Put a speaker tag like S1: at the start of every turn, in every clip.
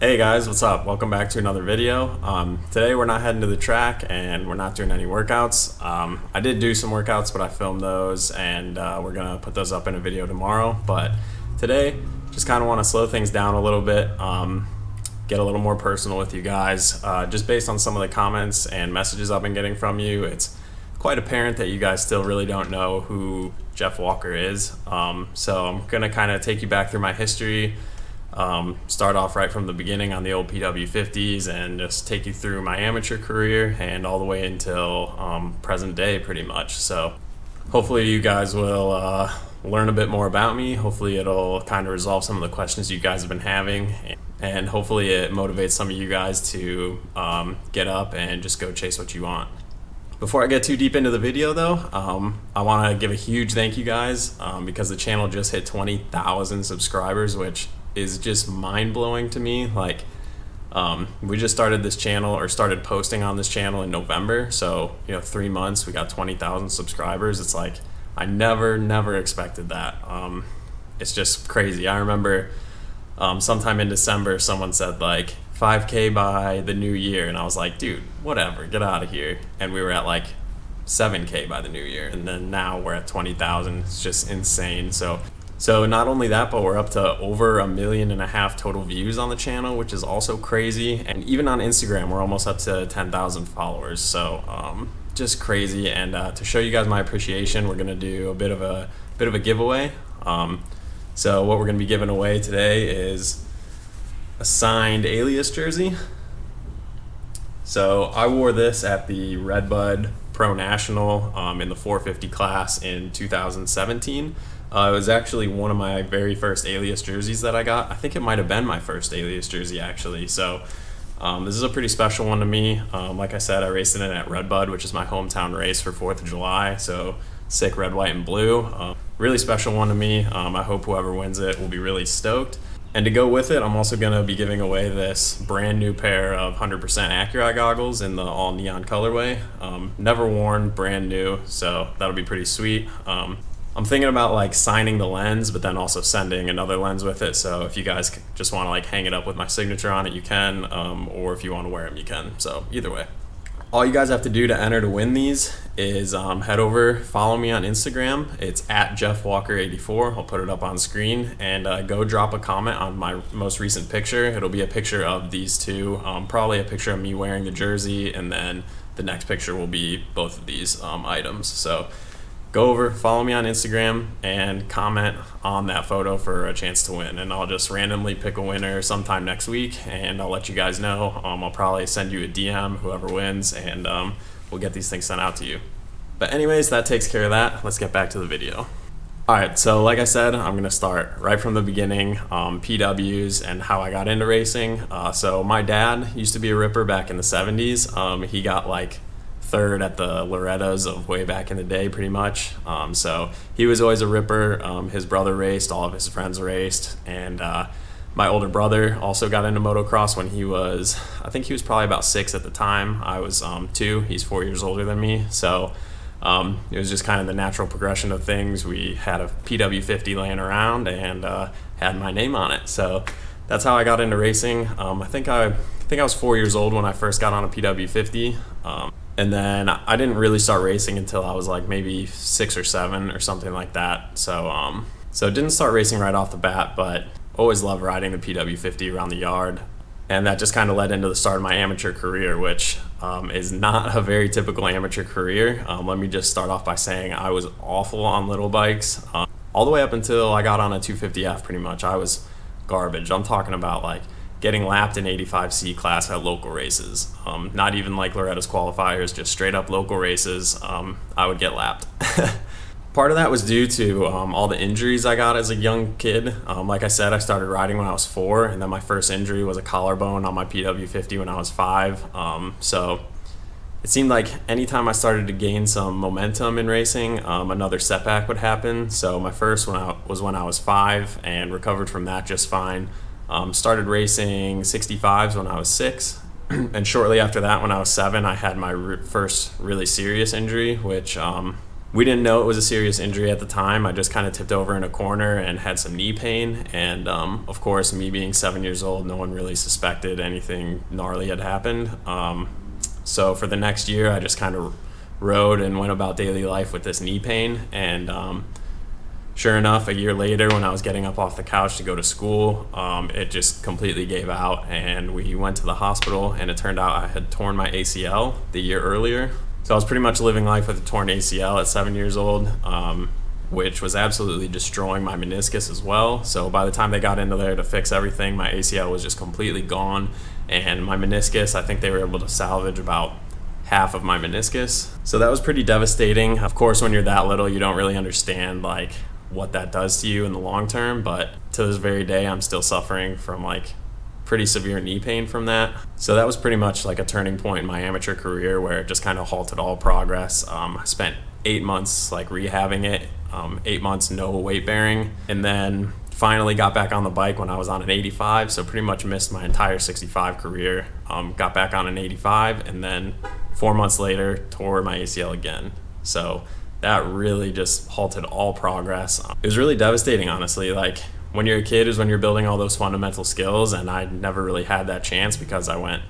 S1: Hey guys, what's up? Welcome back to another video. Today we're not heading to the track and we're not doing any workouts. I did do some workouts, but I filmed those and we're gonna put those up in a video tomorrow. But today, just kind of want to slow things down a little bit, get a little more personal with you guys. Just based on some of the comments and messages I've been getting from you, it's quite apparent that you guys still really don't know who Jeff Walker is. So I'm gonna kind of take you back through my history. Start off right from the beginning on the old PW50s and just take you through my amateur career and all the way until present day pretty much. So hopefully you guys will learn a bit more about me. Hopefully it'll kind of resolve some of the questions you guys have been having, and hopefully it motivates some of you guys to get up and just go chase what you want. Before I get too deep into the video though, I want to give a huge thank you guys because the channel just hit 20,000 subscribers, which is just mind-blowing to me. Like, we just started this channel, or started posting on this channel in November, so 3 months we got 20,000 subscribers. It's like I never expected that. It's just crazy. I remember sometime in December someone said like 5K by the new year, and I was like, dude, whatever, get out of here. And we were at like 7K by the new year, and then now we're at 20,000. It's just insane. So not only that, but we're up to over 1.5 million total views on the channel, which is also crazy. And even on Instagram, we're almost up to 10,000 followers. So just crazy. And to show you guys my appreciation, we're gonna do a bit of a giveaway. So what we're gonna be giving away today is a signed Alias jersey. So I wore this at the Redbud Pro National in the 450 class in 2017. It was actually one of my very first Alias jerseys that I got. I think it might have been my first Alias jersey actually. So this is a pretty special one to me. Like I said, I raced in it at Redbud, which is my hometown race for 4th of July. So sick red, white, and blue. Really special one to me. I hope whoever wins it will be really stoked. And to go with it, I'm also going to be giving away this brand new pair of 100% Accurate goggles in the all neon colorway. Never worn, brand new, so that'll be pretty sweet. I'm thinking about like signing the lens, but then also sending another lens with it. So if you guys just want to like hang it up with my signature on it, you can, or if you want to wear them, you can. So either way. All you guys have to do to enter to win these is head over, follow me on Instagram. It's at JeffWalker84. I'll put it up on screen, and go drop a comment on my most recent picture. It'll be a picture of these two, probably a picture of me wearing the jersey, and then the next picture will be both of these items. So go over, follow me on Instagram, and comment on that photo for a chance to win. And I'll just randomly pick a winner sometime next week, and I'll let you guys know. I'll probably send you a DM, whoever wins, and we'll get these things sent out to you. But anyways, that takes care of that. Let's get back to the video. All right, so like I said, I'm gonna start right from the beginning, PWs and how I got into racing. So my dad used to be a ripper back in the 70s. He got like third at the Lorettas of way back in the day, pretty much. So he was always a ripper. His brother raced, all of his friends raced, and my older brother also got into motocross when he was, I think he was probably about 6 at the time. I was 2. He's 4 years older than me. So it was just kind of the natural progression of things. We had a PW50 laying around and had my name on it. So that's how I got into racing. I think I was 4 years old when I first got on a PW50. And then I didn't really start racing until I was like maybe 6 or 7 or something like that. So didn't start racing right off the bat, but always loved riding the PW50 around the yard. And that just kind of led into the start of my amateur career, which is not a very typical amateur career. Let me just start off by saying I was awful on little bikes. All the way up until I got on a 250F pretty much, I was garbage. I'm talking about like getting lapped in 85C class at local races. Not even like Loretta's qualifiers, just straight up local races, I would get lapped. Part of that was due to all the injuries I got as a young kid. Like I said, I started riding when I was 4, and then my first injury was a collarbone on my PW50 when I was 5. So it seemed like anytime I started to gain some momentum in racing, another setback would happen. So my first one was when I was 5 and recovered from that just fine. Started racing 65s when I was 6, and shortly after that, when I was 7, I had my first really serious injury, which We didn't know it was a serious injury at the time. I just kind of tipped over in a corner and had some knee pain. And of course, me being 7 years old, no one really suspected anything gnarly had happened. So for the next year, I just kind of rode and went about daily life with this knee pain. And sure enough, a year later, when I was getting up off the couch to go to school, it just completely gave out. And we went to the hospital, and it turned out I had torn my ACL the year earlier. So I was pretty much living life with a torn ACL at 7 years old, which was absolutely destroying my meniscus as well. So by the time they got into there to fix everything, my ACL was just completely gone. And my meniscus, I think they were able to salvage about half of my meniscus. So that was pretty devastating. Of course, when you're that little, you don't really understand like what that does to you in the long term. But to this very day, I'm still suffering from like pretty severe knee pain from that. So that was pretty much like a turning point in my amateur career where it just kind of halted all progress. I spent 8 months like rehabbing it, 8 months no weight bearing, and then finally got back on the bike when I was on an 85. So pretty much missed my entire 65 career. Got back on an 85, and then 4 months later tore my ACL again. So that really just halted all progress. It was really devastating, honestly. Like, when you're a kid is when you're building all those fundamental skills, and I never really had that chance because I went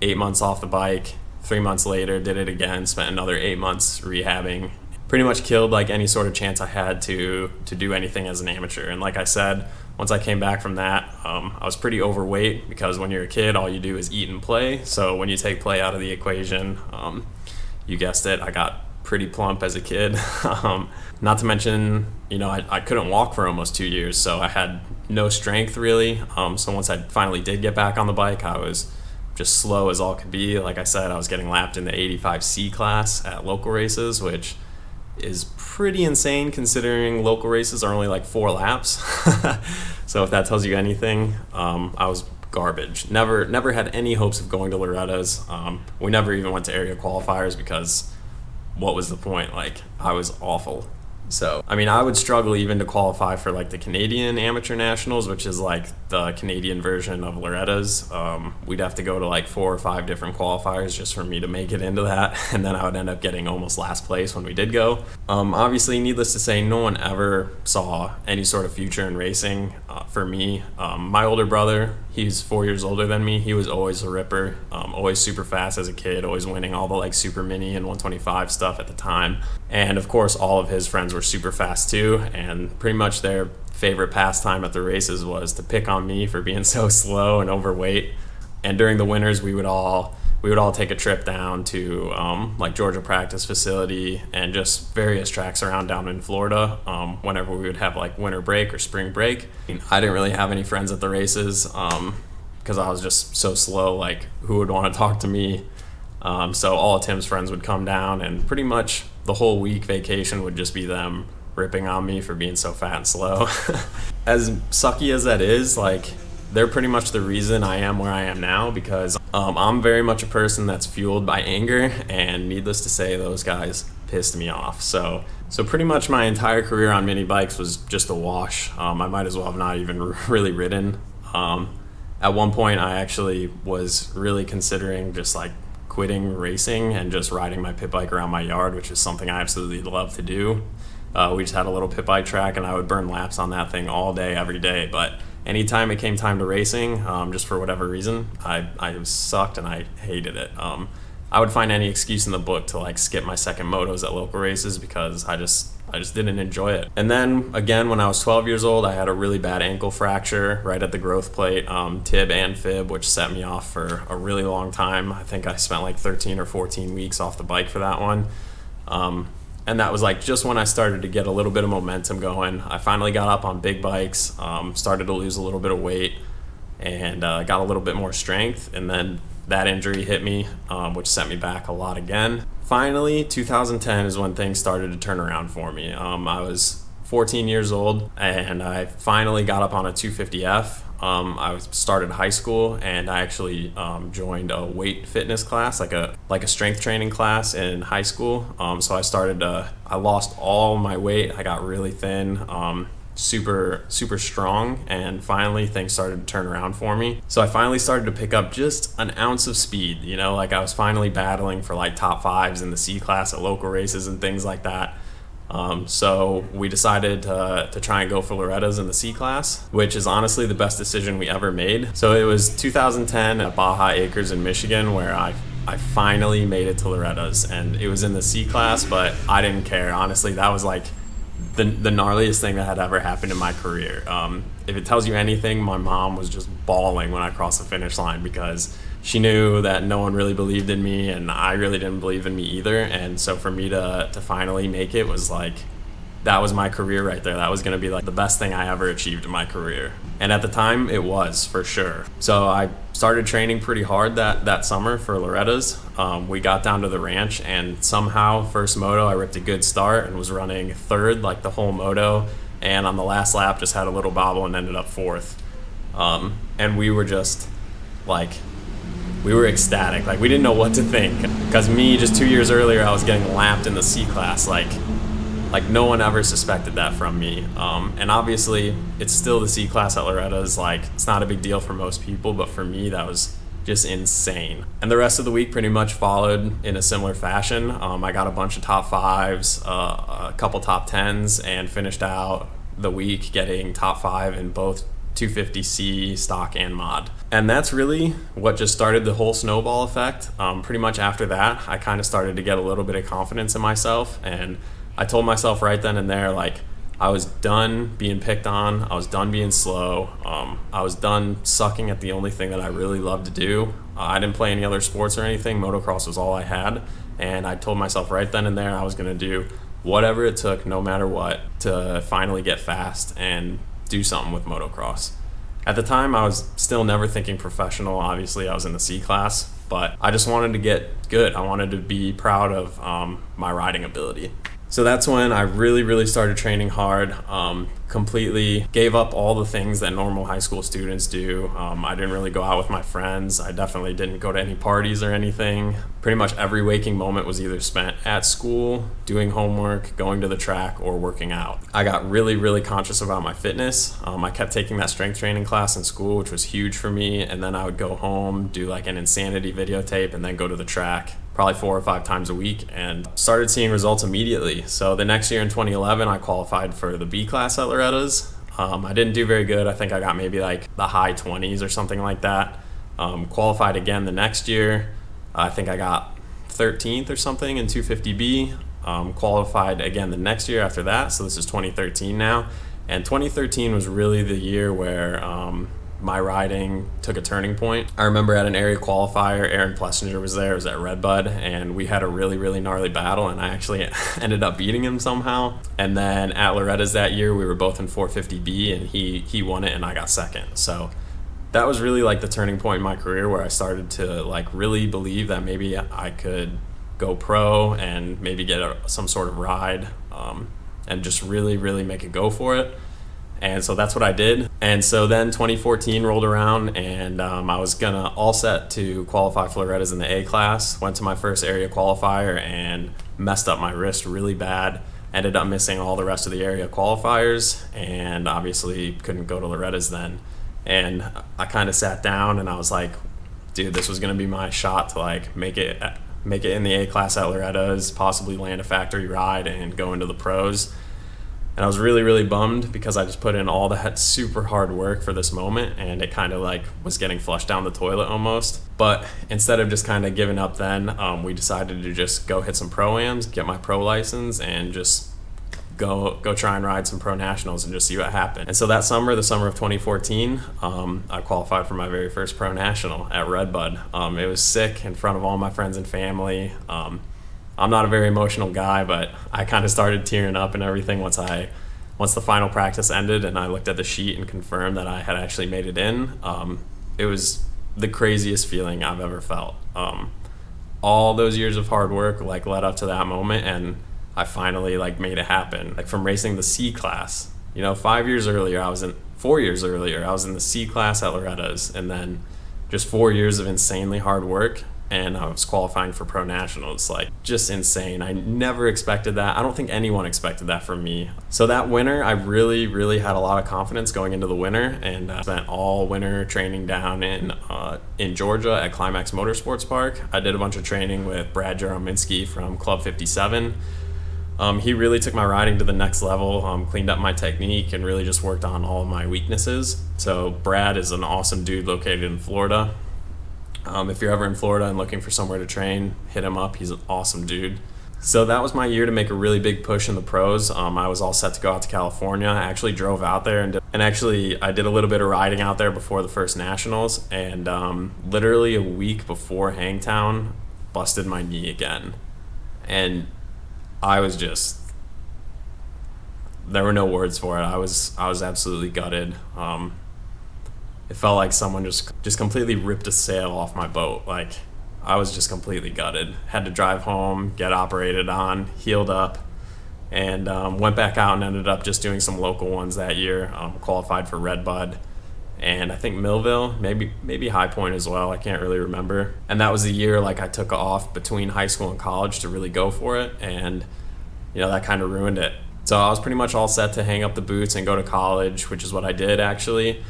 S1: 8 months off the bike, 3 months later did it again, spent another 8 months rehabbing. Pretty much killed like any sort of chance I had to do anything as an amateur. And like I said, once I came back from that, I was pretty overweight because when you're a kid, all you do is eat and play. So when you take play out of the equation, you guessed it, I got pretty plump as a kid. Not to mention, I couldn't walk for almost 2 years, so I had no strength really. So once I finally did get back on the bike, I was just slow as all could be. Like I said, I was getting lapped in the 85C class at local races, which is pretty insane considering local races are only like 4 laps. So if that tells you anything, I was garbage. Never had any hopes of going to Loretta's. We never even went to area qualifiers because what was the point? Like, I was awful. So, I mean, I would struggle even to qualify for like the Canadian Amateur Nationals, which is like the Canadian version of Loretta's. We'd have to go to like 4 or 5 different qualifiers just for me to make it into that. And then I would end up getting almost last place when we did go. Obviously, needless to say, no one ever saw any sort of future in racing for me. My older brother, he's 4 years older than me. He was always a ripper, always super fast as a kid, always winning all the like super mini and 125 stuff at the time. And of course, all of his friends were super fast too, and pretty much their favorite pastime at the races was to pick on me for being so slow and overweight. And during the winters, we would all take a trip down to like Georgia practice facility and just various tracks around down in Florida whenever we would have like winter break or spring break. I didn't really have any friends at the races because I was just so slow. Like, who would want to talk to me? So all of Tim's friends would come down, and pretty much the whole week vacation would just be them ripping on me for being so fat and slow. As sucky as that is, like, they're pretty much the reason I am where I am now, because I'm very much a person that's fueled by anger, and needless to say, those guys pissed me off. So pretty much my entire career on mini bikes was just a wash. I might as well have not even really ridden. At one point, I actually was really considering just like quitting racing and just riding my pit bike around my yard, which is something I absolutely love to do. We just had a little pit bike track, and I would burn laps on that thing all day, every day. But anytime it came time to racing, just for whatever reason, I sucked and I hated it. I would find any excuse in the book to like skip my second motos at local races because I just didn't enjoy it. And then again, when I was 12 years old, I had a really bad ankle fracture right at the growth plate, tib and fib, which set me off for a really long time. I think I spent like 13 or 14 weeks off the bike for that one. And that was like just when I started to get a little bit of momentum going. I finally got up on big bikes, started to lose a little bit of weight, and got a little bit more strength. And then that injury hit me, which sent me back a lot again. Finally, 2010 is when things started to turn around for me. I was 14 years old, and I finally got up on a 250F. I started high school, and I actually joined a weight fitness class, like a strength training class in high school. So I lost all my weight. I got really thin, super strong, and finally things started to turn around for me. So I finally started to pick up just an ounce of speed, like I was finally battling for like top 5s in the C class at local races and things like that. So we decided to try and go for Loretta's in the C class, which is honestly the best decision we ever made. So it was 2010 at Baja Acres in Michigan where I finally made it to Loretta's, and it was in the C class, but I didn't care. Honestly, that was like the gnarliest thing that had ever happened in my career. If it tells you anything, my mom was just bawling when I crossed the finish line because she knew that no one really believed in me, and I really didn't believe in me either. And so for me to finally make it was like, that was my career right there. That was going to be like the best thing I ever achieved in my career. And at the time, it was, for sure. So I started training pretty hard that summer for Loretta's. We got down to the ranch, and somehow, first moto, I ripped a good start and was running third like the whole moto. And on the last lap, just had a little bobble and ended up fourth. And we were just like, we were ecstatic. Like, we didn't know what to think. Because me, just 2 years earlier, I was getting lapped in the C class. Like no one ever suspected that from me. And obviously, it's still the C class at Loretta's. Like, it's not a big deal for most people, but for me, that was just insane. And the rest of the week pretty much followed in a similar fashion. I got a bunch of top fives, a couple top tens, and finished out the week getting top five in both 250C, stock, and mod. And that's really what just started the whole snowball effect. Pretty much after that, I kind of started to get a little bit of confidence in myself, and I told myself right then and there, like, I was done being picked on, I was done being slow, I was done sucking at the only thing that I really loved to do. I didn't play any other sports or anything, motocross was all I had, and I told myself right then and there I was going to do whatever it took, no matter what, to finally get fast and do something with motocross. At the time, I was still never thinking professional. Obviously, I was in the C class, but I just wanted to get good. I wanted to be proud of my riding ability. So that's when I really started training hard, completely gave up all the things that normal high school students do. I didn't really go out with my friends. I definitely didn't go to any parties or anything. Pretty much every waking moment was either spent at school, doing homework, going to the track, or working out. I got really conscious about my fitness. I kept taking that strength training class in school, which was huge for me, and then I would go home, do like an insanity videotape, and then go to the track probably 4 or 5 times a week, and started seeing results immediately. So the next year in 2011, I qualified for the B class at Loretta's. I didn't do very good. I think I got maybe like the high 20s or something like that. Qualified again the next year. I think I got 13th or something in 250B. Qualified again the next year after that. So this is 2013 now. And 2013 was really the year where my riding took a turning point. I remember at an area qualifier, Aaron Plessinger was there. It was at Redbud, and we had a really gnarly battle, and I actually ended up beating him somehow. And then at Loretta's that year, we were both in 450B, and he won it, and I got second. So that was really like the turning point in my career where I started to like really believe that maybe I could go pro and maybe get some sort of ride, and just really make a go for it. And so that's what I did. And so then 2014 rolled around, and I was gonna all set to qualify for Loretta's in the A class. Went to my first area qualifier and messed up my wrist really bad. Ended up missing all the rest of the area qualifiers, and obviously couldn't go to Loretta's then. And I kind of sat down and I was like, dude, this was gonna be my shot to like make it in the A class at Loretta's, possibly land a factory ride and go into the pros. And I was really bummed because I just put in all that super hard work for this moment, and it kind of like was getting flushed down the toilet almost. But instead of just kind of giving up then, we decided to just go hit some pro-ams, get my pro license, and just go try and ride some pro nationals and just see what happened. And so that summer, the summer of 2014, I qualified for my very first pro national at Redbud. It was sick in front of all my friends and family. I'm not a very emotional guy, but I kind of started tearing up and everything once the final practice ended and I looked at the sheet and confirmed that I had actually made it in. It was the craziest feeling I've ever felt. All those years of hard work like led up to that moment, and I finally like made it happen. Like from racing the C class, 4 years earlier I was in the C class at Loretta's, and then just 4 years of insanely hard work, and I was qualifying for pro nationals. Like, just insane. I never expected that. I don't think anyone expected that from me. So that winter, I really had a lot of confidence going into the winter, and spent all winter training down in Georgia at Climax Motorsports Park. I did a bunch of training with Brad Jarominski from Club 57. He really took my riding to the next level, cleaned up my technique, and really just worked on all of my weaknesses. So Brad is an awesome dude located in Florida. If you're ever in Florida and looking for somewhere to train, hit him up. He's an awesome dude. So that was my year to make a really big push in the pros. I was all set to go out to California. I actually drove out there and actually I did a little bit of riding out there before the first nationals, and literally a week before Hangtown, busted my knee again. And I was just, there were no words for it. I was absolutely gutted. It felt like someone just completely ripped a sail off my boat. Like, I was just completely gutted. Had to drive home, get operated on, healed up, and went back out and ended up just doing some local ones that year. Qualified for Redbud, and I think Millville, maybe High Point as well. I can't really remember. And that was the year like I took off between high school and college to really go for it, and that kind of ruined it. So I was pretty much all set to hang up the boots and go to college, which is what I did actually.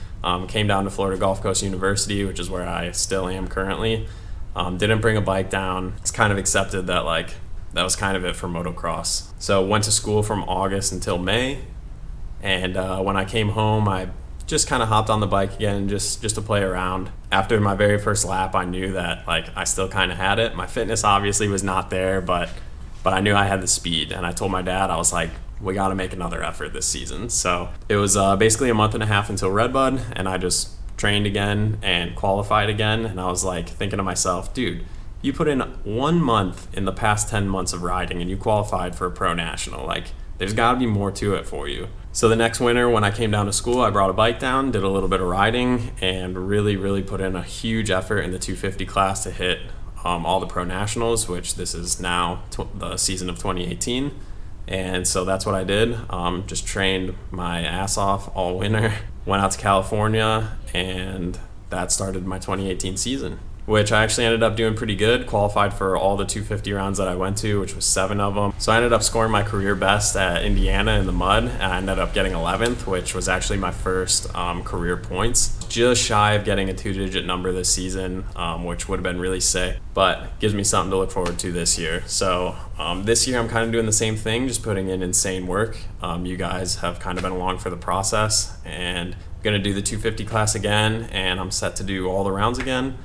S1: Came down to Florida Gulf Coast University, which is where I still am currently. Didn't bring a bike down. It's kind of accepted that that was kind of it for motocross. So went to school from August until May, and when I came home, I just kind of hopped on the bike again just to play around. After my very first lap, I knew that I still kind of had it. My fitness obviously was not there, but I knew I had the speed, and I told my dad, I was like, we got to make another effort this season. So it was basically a month and a half until Redbud, and I just trained again and qualified again. And I was like thinking to myself, dude, you put in 1 month in the past 10 months of riding and you qualified for a pro national. There's got to be more to it for you. So the next winter when I came down to school, I brought a bike down, did a little bit of riding, and really put in a huge effort in the 250 class to hit all the pro nationals, which this is now the season of 2018. And so that's what I did. Just trained my ass off all winter, went out to California, and that started my 2018 season, which I actually ended up doing pretty good. Qualified for all the 250 rounds that I went to, which was 7 of them. So I ended up scoring my career best at Indiana in the mud, and I ended up getting 11th, which was actually my first career points. Just shy of getting a 2-digit number this season, which would have been really sick, but gives me something to look forward to this year. So this year I'm kind of doing the same thing, just putting in insane work. You guys have kind of been along for the process, and I'm going to do the 250 class again, and I'm set to do all the rounds again.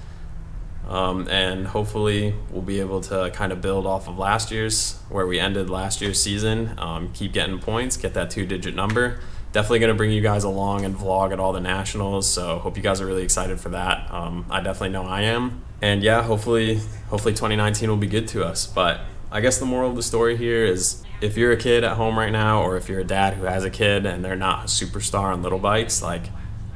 S1: And hopefully we'll be able to kind of build off of last year's, where we ended last year's season, keep getting points, get that 2-digit number. Definitely going to bring you guys along and vlog at all the nationals, so hope you guys are really excited for that. I definitely know I am. And yeah, hopefully 2019 will be good to us. But I guess the moral of the story here is, if you're a kid at home right now, or if you're a dad who has a kid and they're not a superstar on little bikes,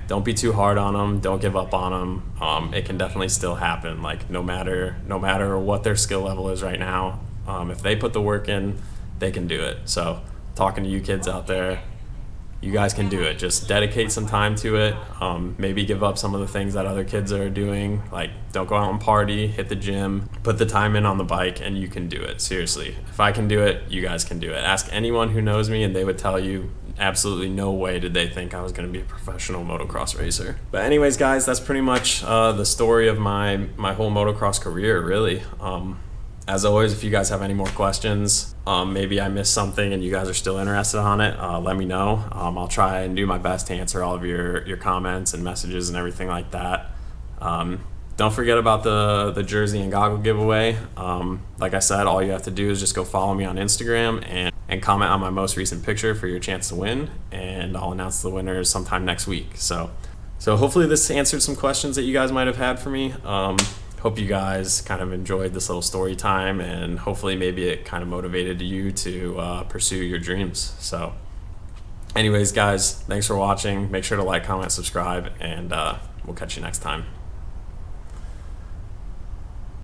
S1: don't be too hard on them. Don't give up on them. It can definitely still happen. No matter what their skill level is right now, if they put the work in, they can do it. So talking to you kids out there, you guys can do it. Just dedicate some time to it. Maybe give up some of the things that other kids are doing. Don't go out and party, hit the gym, put the time in on the bike, and you can do it. Seriously. If I can do it, you guys can do it. Ask anyone who knows me and they would tell you absolutely no way did they think I was going to be a professional motocross racer. But anyways, guys, that's pretty much the story of my whole motocross career, really. As always, if you guys have any more questions, maybe I missed something and you guys are still interested on it, let me know. I'll try and do my best to answer all of your comments and messages and everything like that. Don't forget about the jersey and goggle giveaway. Like I said, all you have to do is just go follow me on Instagram and comment on my most recent picture for your chance to win, and I'll announce the winners sometime next week. So hopefully this answered some questions that you guys might have had for me. Hope you guys kind of enjoyed this little story time, and hopefully maybe it kind of motivated you to pursue your dreams. So anyways, guys, thanks for watching. Make sure to like, comment, subscribe, and we'll catch you next time.